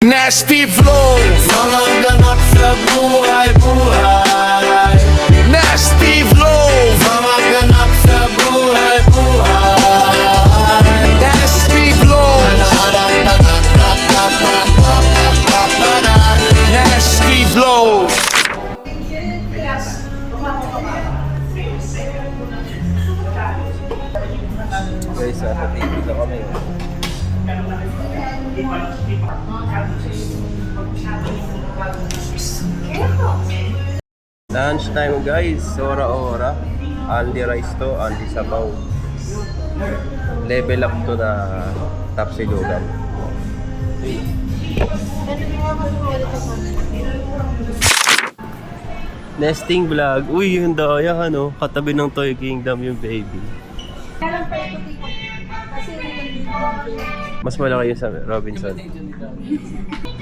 Nasty flow, mga ganap sa buhay-buhay. Nasty flow, mga ganap sa buhay-buhay. Nasty flow, nasty flow. Guys, sa TV na kami. Lunch time guys, ora-ora. Andy rice to, Andy sabaw. Level up to na tapsilugan. Nesting vlog. Uy, yung daya ano, katabi ng Toy Kingdom yung baby. Mas malaki yun sa Robinson.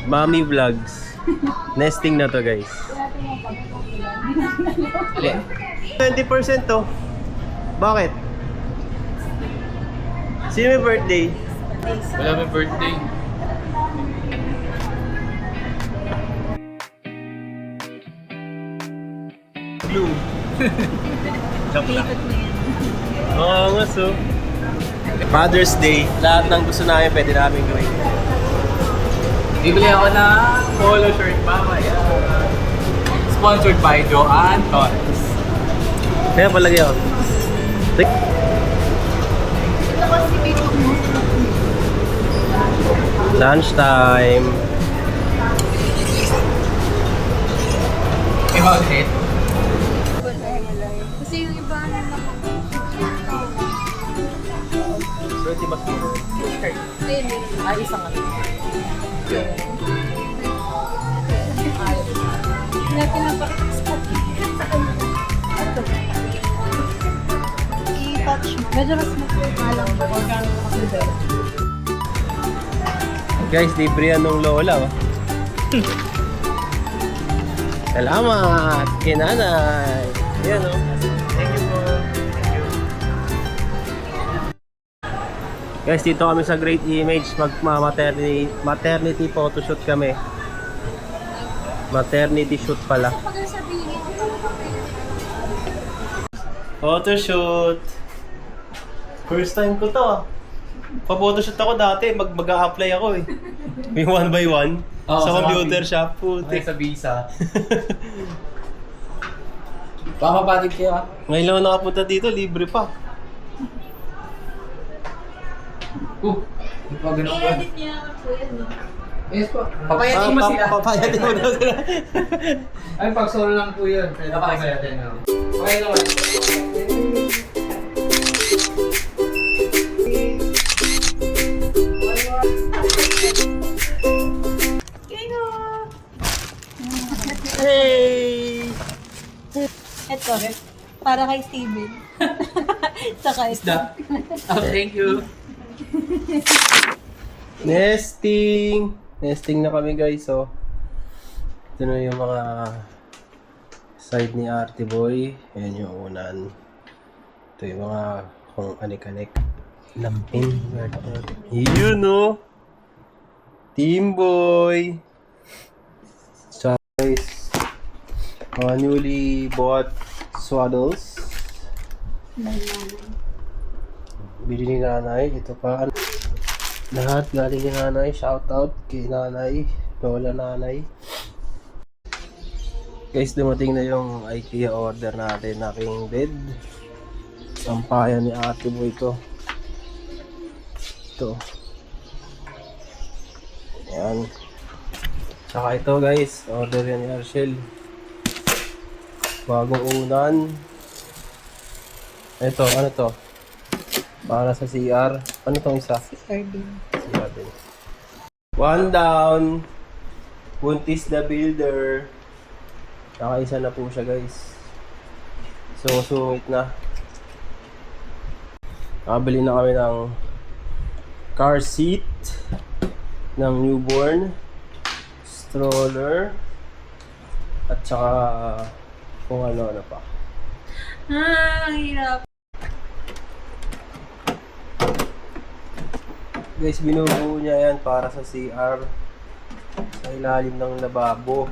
Mommy vlogs. Nesting na to guys. 20% to. Bakit? Sino may birthday? Wala may birthday. Blue. Joke lang. Oo nga so. Father's Day. Lahat ng gusto namin pwede namin gawin. Bibili ako ng polo shirt mamaya. Sponsored by Joanne Torres. Kaya palagi ako. Lunch time. About it. Kasi yung iba naman Swerte mas mo. ay isang ano. Natin ang pakikispat. I-touch mo. Medyo mas malang ba? Huwag kang makakabel. Guys, libre yan nung lola. Oh. Salamat! Kinanay! Yan o. Thank you po. Thank you. Guys, dito kami sa Great Image. Maternity photoshoot kami. Maternity shoot pala. Photoshoot! First time ko to ah. Pa-photoshoot ako dati. Mag-a-apply ako eh. Yung 1x1. Oo, sa sa computer Maki. shop. Puti. Sa visa. Baka mapatid kayo ah. Ngayon lang ako nakapunta dito, libre pa. Hindi pa ganun po. I-edit niya po yan, no? Yes po. Papayatin mo sila. Papayatin mo daw sila. Ay, pag solo lang po yun. Pwede papayatin. Okay naman. Hey! Ito, para kay Steven. Saka ito. Oh, thank you. Nesting! Nesting na kami guys, oh. Ito na yung mga side ni Arte Boy. Ayan yung unan. Ito yung mga kung anik-anik. Lampin. Yun, oh! Team Boy! So guys, mga newly bought swaddles. Bili ni nanay. Ito pa. Lahat galing ni nanay. Shout out kay nanay. Lola nanay. Guys, dumating na yung IKEA order natin na king bed. Sampayan ni Ate Boy ito. Ito. Ayan. Saka ito guys, order yan ni Arshel. Bagong unan. Ito, ano to? Para sa CR. Ano tong isa? CR din. One down. Buntis the builder. Nakaisa na po siya guys. So, sungit na. Nakabili na kami ng car seat ng newborn, stroller, at saka kung ano-ano pa. Ang hirap. Guys, binubuo niya yan para sa CR. ilalim ng lababo.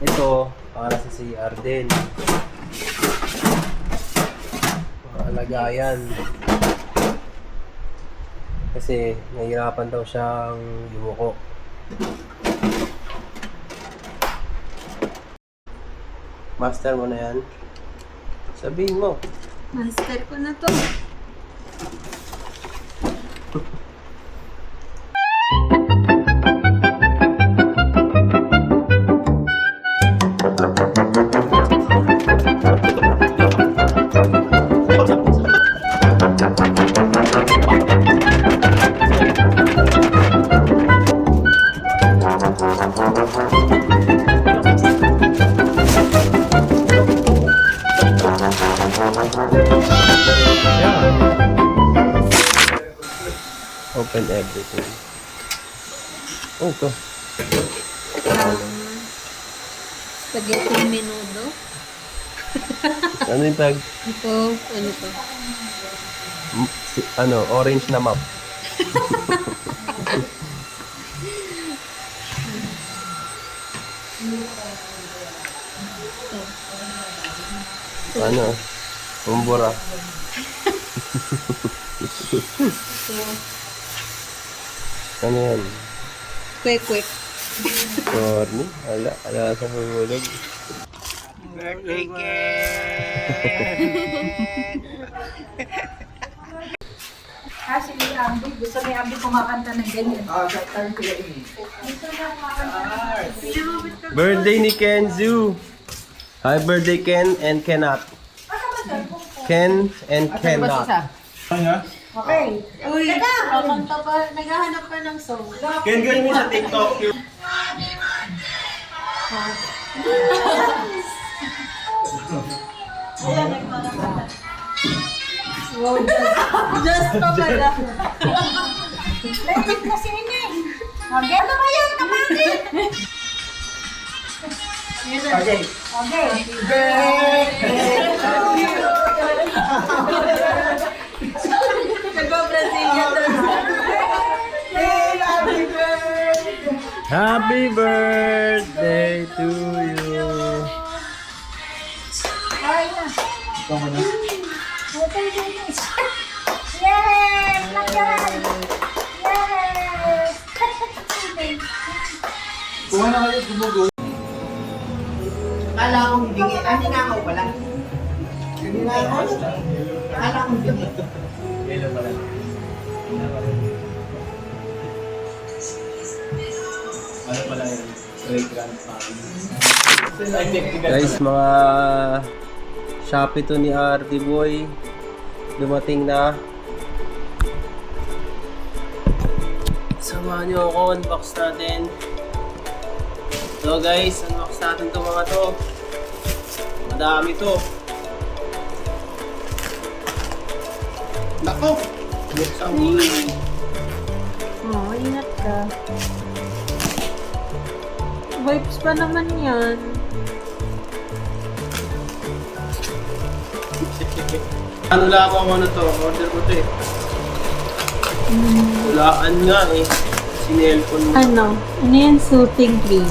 Ito, para sa CR din. Mga lagayan. Kasi nahihirapan daw siyang yumuko. Master mo na yan. Sabihin mo. Master ko na to. Open everything. Oh, ito. Spaghetti menudo. Ano yung tag? Ito, ano to? Ano, orange na map. Ano? Umbura. Ano yan? Quick. Corny? Ala sa hulog. Birthday cake! Kasi ni Ambi, gusto ni Ambi kumakanta ng ganyan. Birthday ni Kenzu. Hi, birthday Ken and Kenat. Ken and Kenat. Okay. Uy, kakanta pa, naghahanap pa ng song. Ken, gawin mo sa TikTok. Wow, just pa pala. Legit kasi yun eh. Okay, ano ba yun? Kapatid! Okay. Nagpa-Brazilian Happy birthday to you. Ay na. Okay, finish. Yay! Lakyan! Yes! Kuha na kayo, gumugo. Akala kong bingi. Hindi na ako pala. Hindi na ako. Akala kong bingi. Ano pala yun? Great grandfather. Guys, mga Shopee to ni RD Boy. Dumating na. Samahan niyo ako, unbox natin. So guys, unbox natin itong mga to. Madami to. Nako! Buksan mo na yun. Oh, ingat ka. Vibes pa naman yan. Ano lang ako ano to? Order ko to eh. Walaan nga eh. Sinelfon mo. Ano? Ano yan? Soothing cream.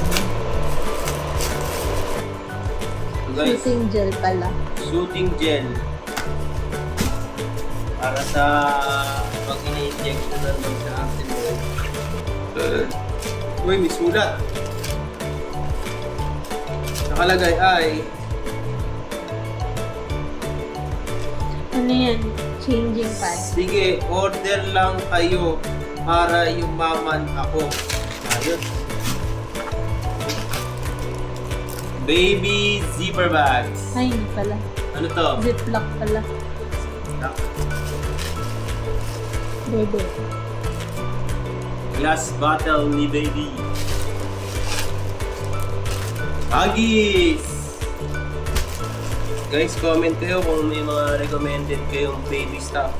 So guys, Soothing gel pala. soothing gel. Para sa pag ina-injection naman sa acid mo. Uy, may sulat. Nakalagay ay Ano yan? Changing pad. sige, order lang kayo para yumaman ako. Ayos. Baby zipper bags. Ay, hindi pala. Ano to? Ziplock pala. Bebe. Glass bottle ni baby. Huggies! Guys, comment kayo kung may mga recommended kayong baby stuff.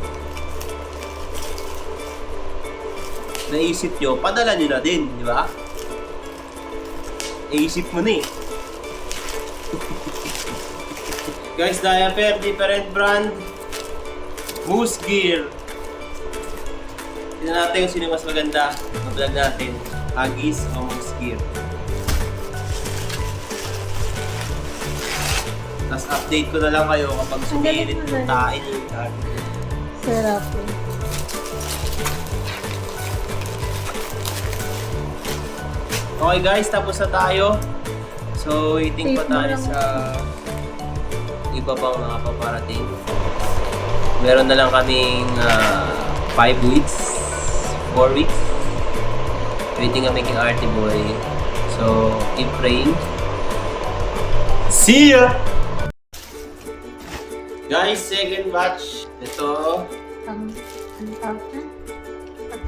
Naisip nyo, padala nyo na din, di ba? Naisip mo na eh. Guys, diaper, different brand. Moose Gear. Tignan natin kung sino mas maganda. Mag-vlog natin. Haggis almost here. Tapos update ko na lang kayo kapag sumilit yung tain yung Sarap eh. Okay guys, tapos na tayo. So, waiting pa tayo sa iba pang mga paparating. Meron na lang kaming 5 weeks, 4 weeks. Waiting kami kay Artie Boy. So, keep praying. See ya! Guys, second batch. Ito, Ano tawag na?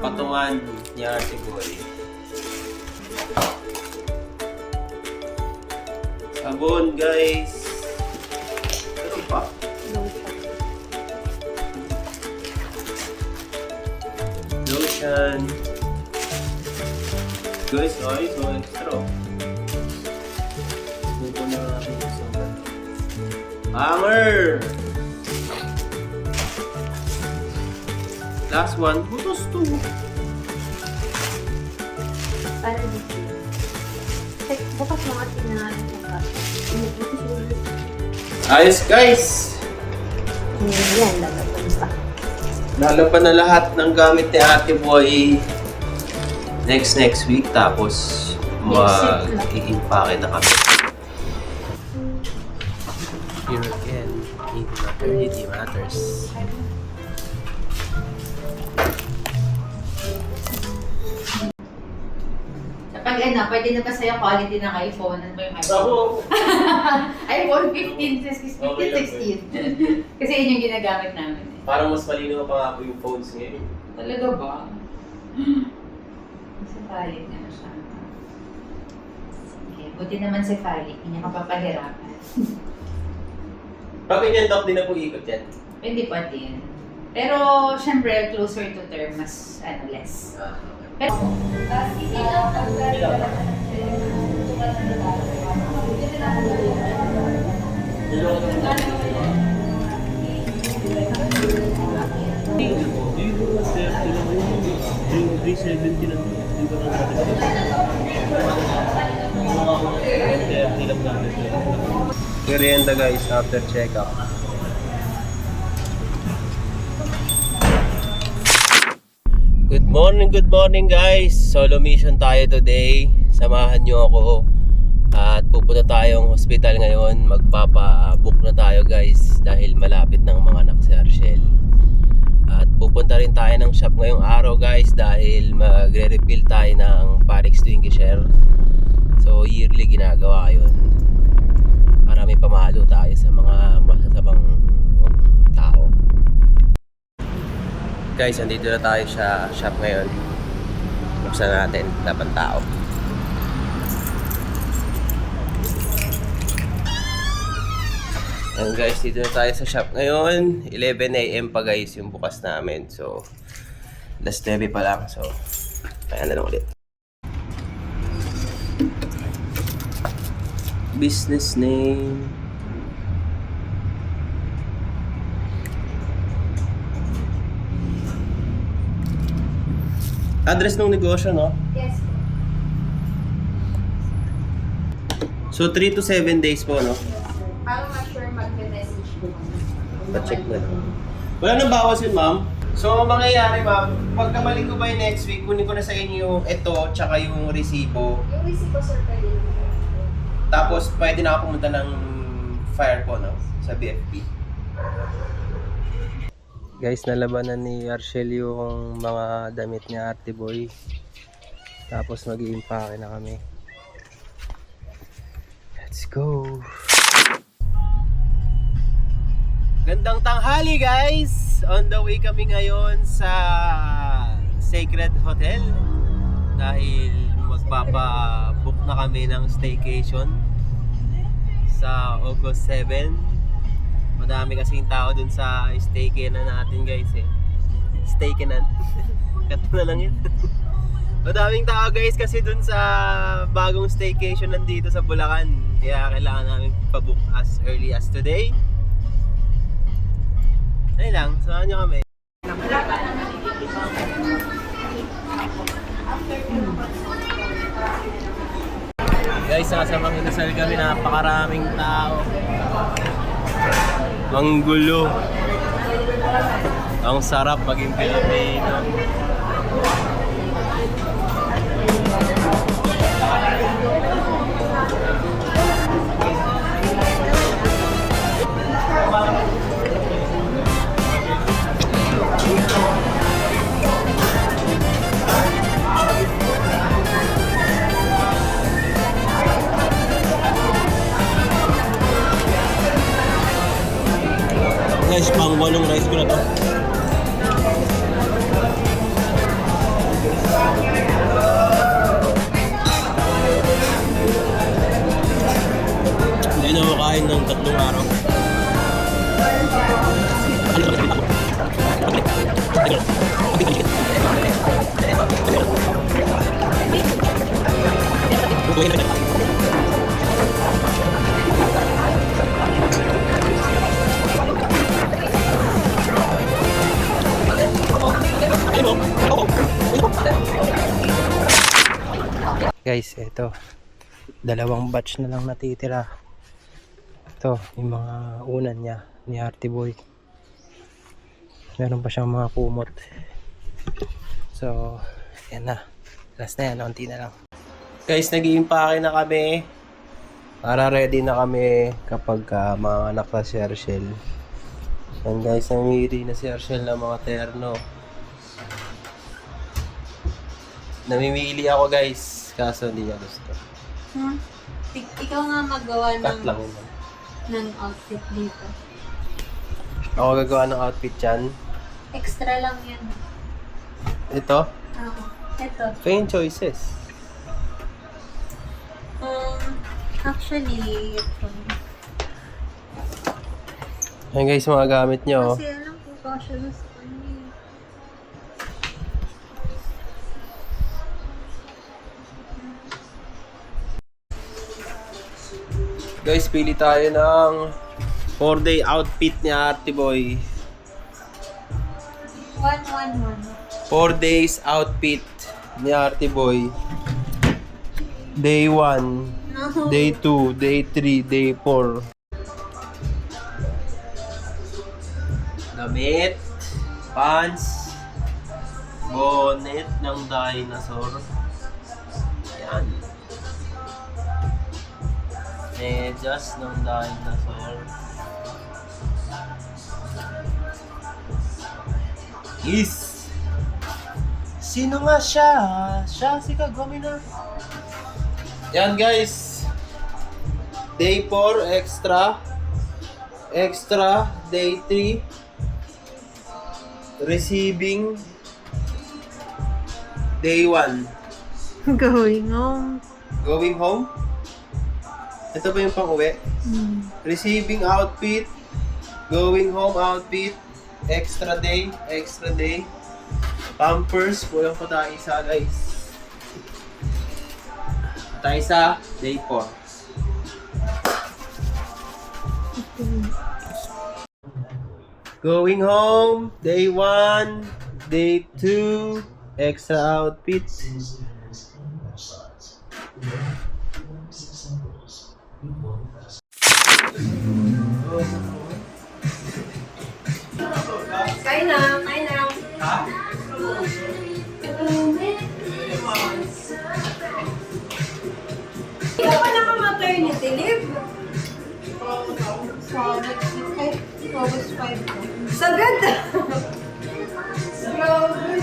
patungan ni Artie Boy. Sabon, guys. Ano pa? Lotion. Guys, ay, so extra. Buko na natin yung sabon. Hanger! Last one, butos to. Para dito. Bukas mo at tinahalan ko ka. Ayos, guys! Yan, lalaban pa. Lalaban na lahat ng gamit ni Ate Boy next week. Tapos mag-i-impake na kami. Here again, maternity matters. Kapag pwede na ba sa'yo quality ng iPhone? Ano ba yung iPhone? iPhone 15, 16. Kasi yun yung ginagamit namin. Parang mas malino pa nga po yung phones ngayon. Talaga ba? Sa valid na siya. Sige, buti naman si Fali. Hindi niya mapapahirapan. Pag in-end din na po ikot yan. Pwede pa din. Pero, syempre, closer to term, mas less. Pero, Merienda guys after check-up. Good morning guys! Solo mission tayo today. Samahan nyo ako. At pupunta tayong hospital ngayon. Magpapa-book na tayo guys. Dahil malapit ng mga anak si Arshel. At pupunta rin tayo ng shop ngayong araw guys. Dahil magre-refill tayo ng Parex Twinkie. So yearly ginagawa yun. Para may pamalo tayo sa mga masasamang tao. Guys, andito na tayo sa shop ngayon. Buksan natin, dapat tao. And guys, dito na tayo sa shop ngayon. 11 AM pa guys yung bukas namin. So, last 9 pa lang. So, kaya na lang ulit. Business name. Address ng negosyo, no? Yes. So, 3 to 7 days po, no? Para ma-sure mag-message ko. Pa-check na lang. Wala nang bawas yun, ma'am. So, mangyayari, ma'am, pagkamali ko by next week, kunin ko na sa inyo yung ito, tsaka yung resibo. Yung resibo, sir, pwede naman. Tapos, pwede na ako pumunta ng fire po, no? Sa BFP. Guys, nalabanan ni Arshel yung mga damit ni Artie Boy. Tapos, mag-i-impake na kami. Let's go! Gandang tanghali guys! On the way kami ngayon sa Sacred Hotel. Dahil magpapa-book na kami ng staycation sa August 7. Madami kasing tao dun sa staycanan natin guys eh. Staycanan. Kat na lang yun. Madaming tao guys kasi dun sa bagong staycation nandito sa Bulacan. Kaya kailangan namin pa-book as early as today. Ayun lang, samahan nyo kami. Guys, nasa mga inasal kami, napakaraming tao. Ang gulo. Ang sarap maging Pilipino. Guys, pang 8 rice ko na to. Hindi na makain ng 3 araw. Guys, ito 2 batch na lang natitira. Ito, yung mga unan niya ni Artie Boy. Meron pa siyang mga kumot. So, yan na. Last na yan, konti na lang. Guys, nag-iimpake na kami. Para ready na kami kapag mga anak na si Hershel. Yan guys, namili na si Hershel ng mga terno. Namimili ako guys, kaso hindi niya gusto. Ikaw nga magawa Cut lang yun. ng outfit dito. Ako gagawa ng outfit dyan. Extra lang yan. Ito, Oo. Ito. plain choices. Actually, ito. Yan guys, mga gamit nyo. Kasi alam ko kasya na sa kanya. Guys, pili tayo ng 4-day outfit ni Artie Boy. 111. 4 days outfit ni Artie Boy. Day 1, No. day 2, day 3, day 4. Damit, pants, bonnet ng dinosaur. Yan. Medyas ng dinosaur. Is sino nga siya? Siya si Kagami na. Yan guys. Day 4 extra. Extra day 3. Receiving day 1. Going home. Going home. Ito ba yung pang-uwi? Receiving outfit. Going home outfit. Extra day. Extra day. Pampers. Kulang pa tayo isa guys. Tayo sa day 4. Going home. Day 1. Day 2. Extra outfit. Kain na. Kain na. Hindi ka pa naka-maternity leave? August 5. Sagad! Grabe.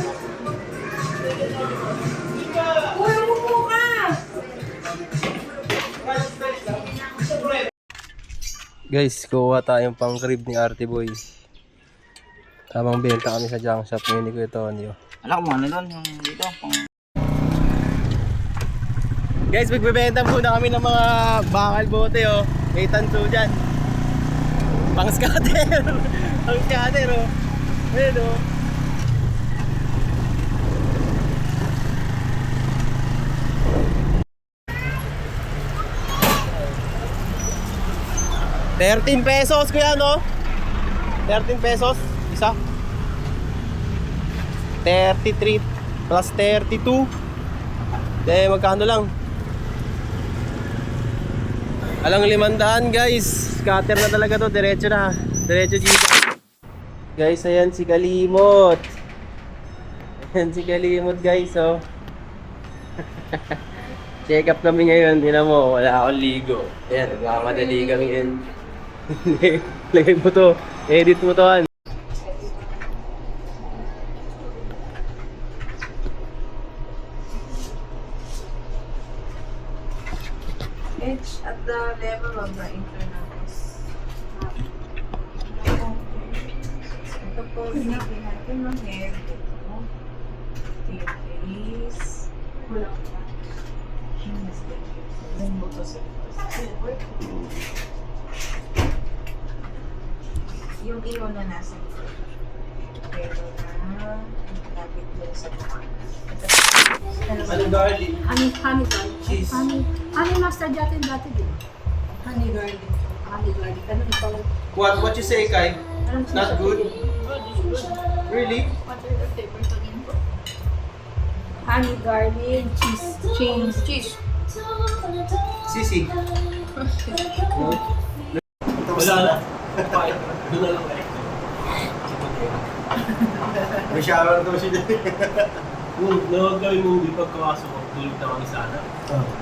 Uy, umupo ka! Guys, kuha tayong pang crib ni Artie Boy. Tamang benta kami sa junk shop ni Kuya Tonyo. Alam mo, ano doon? Yung dito? Guys, magbebenta muna kami ng mga bakal bote oh. May tanso dyan. Pang scatter. Pang scatter oh. Ayun oh. ₱13 kuya no? 13 pesos isa. 33 plus 32. Magkano lang? Alang 500 guys. Scatter na talaga to. Diretso na. Diretso dito. Guys, ayan si Kalimot. Ayan si Kalimot guys, oh. Check up kami ngayon. Tingnan mo, wala akong ligo. Ayan, nagmamadali kami yan. Lagay mo to. Edit mo to, han. It's at the level of the internals. Ito po, sinabing natin ng head. Face. Wala pa. Then buto sa yung iyon na nasa pero na lapit din sa mukha. Ano darling? Honey garlic. Cheese. Honey mustard dati din. Honey garlic. Honey garlic. Ano ito? What you say, Kai? Anong Not good? Really? Honey garlic, cheese. Sisi. Wala na. Doon na lang eh. May shower daw siya. Nawag kami movie pagkawasok ko. Tulog na kami sana.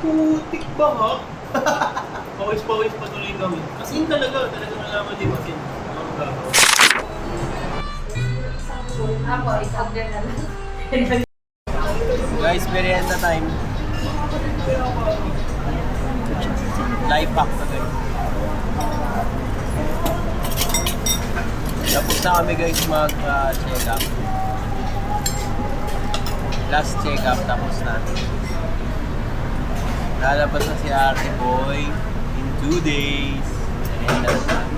Putik ba ha? Pawis-pawis patuloy kami. As in talaga nalaman din kasi. Ang gagawa. Ako, isang din na lang. Guys, merienda time. Life hack na guys. Tapos na kami guys mag-check up. Last check up tapos na. Lalabas na si Ate Boy in 2 days. Merienda na tayo.